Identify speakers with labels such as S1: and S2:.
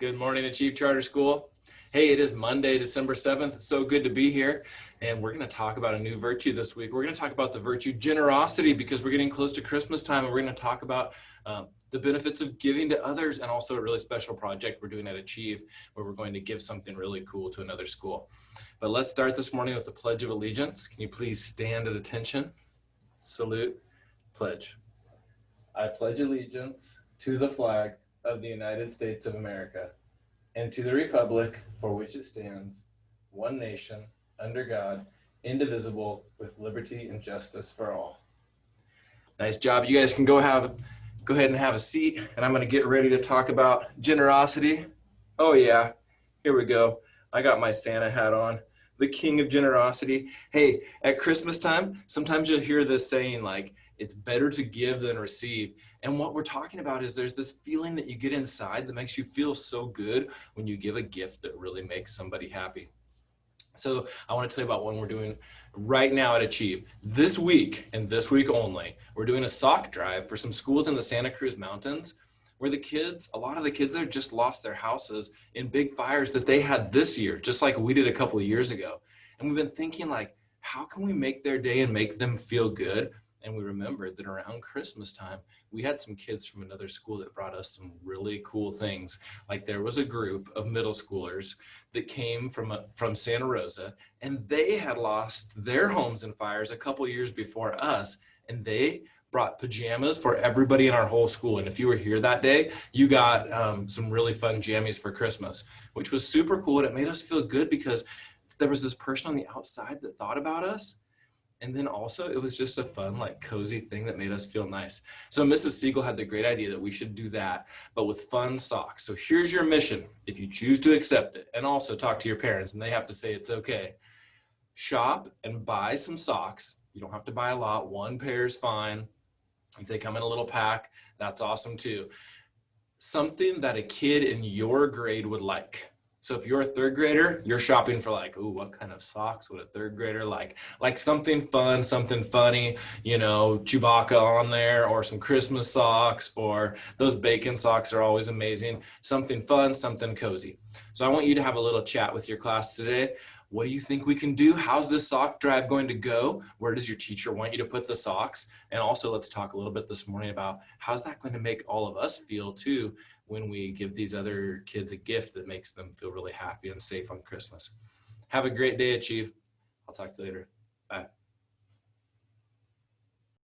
S1: Good morning, Achieve Charter School. Hey, it is Monday, December 7th. It's so good to be here. And we're going to talk about a new virtue this week. We're going to talk about the virtue generosity because we're getting close to Christmas time, and we're going to talk about the benefits of giving to others, and also a really special project we're doing at Achieve where we're going to give something really cool to another school. But let's start this morning with the Pledge of Allegiance. Can you please stand at attention? Salute, pledge. I pledge allegiance to the flag of the United States of America and to the republic for which it stands, one nation, under God, indivisible, with liberty and justice for all. Nice job. You guys can go ahead and have a seat, and I'm going to get ready to talk about generosity. Oh yeah, here we go. I got my Santa hat on, the king of generosity. Hey, at Christmas time, sometimes you'll hear this saying like, it's better to give than receive. And what we're talking about is there's this feeling that you get inside that makes you feel so good when you give a gift that really makes somebody happy. So I want to tell you about one we're doing right now at Achieve. This week, and this week only, we're doing a sock drive for some schools in the Santa Cruz Mountains where a lot of the kids there just lost their houses in big fires that they had this year, just like we did a couple of years ago. And we've been thinking like, how can we make their day and make them feel good? And we remembered that around Christmas time, we had some kids from another school that brought us some really cool things. Like there was a group of middle schoolers that came from Santa Rosa, and they had lost their homes in fires a couple years before us, and they brought pajamas for everybody in our whole school. And if you were here that day, you got some really fun jammies for Christmas, which was super cool. And it made us feel good because there was this person on the outside that thought about us. And then also it was just a fun, like cozy thing that made us feel nice. So Mrs. Siegel had the great idea that we should do that, but with fun socks. So here's your mission if you choose to accept it, and also talk to your parents and they have to say it's okay. Shop and buy some socks. You don't have to buy a lot. One pair is fine. If they come in a little pack, that's awesome too. Something that a kid in your grade would like. So if you're a third grader, you're shopping for like, ooh, what kind of socks would a third grader like? Like something fun, something funny, Chewbacca on there, or some Christmas socks, or those bacon socks are always amazing. Something fun, something cozy. So I want you to have a little chat with your class today. What do you think we can do? How's this sock drive going to go? Where does your teacher want you to put the socks? And also let's talk a little bit this morning about how's that going to make all of us feel too when we give these other kids a gift that makes them feel really happy and safe on Christmas. Have a great day, Achieve. I'll talk to you later. Bye.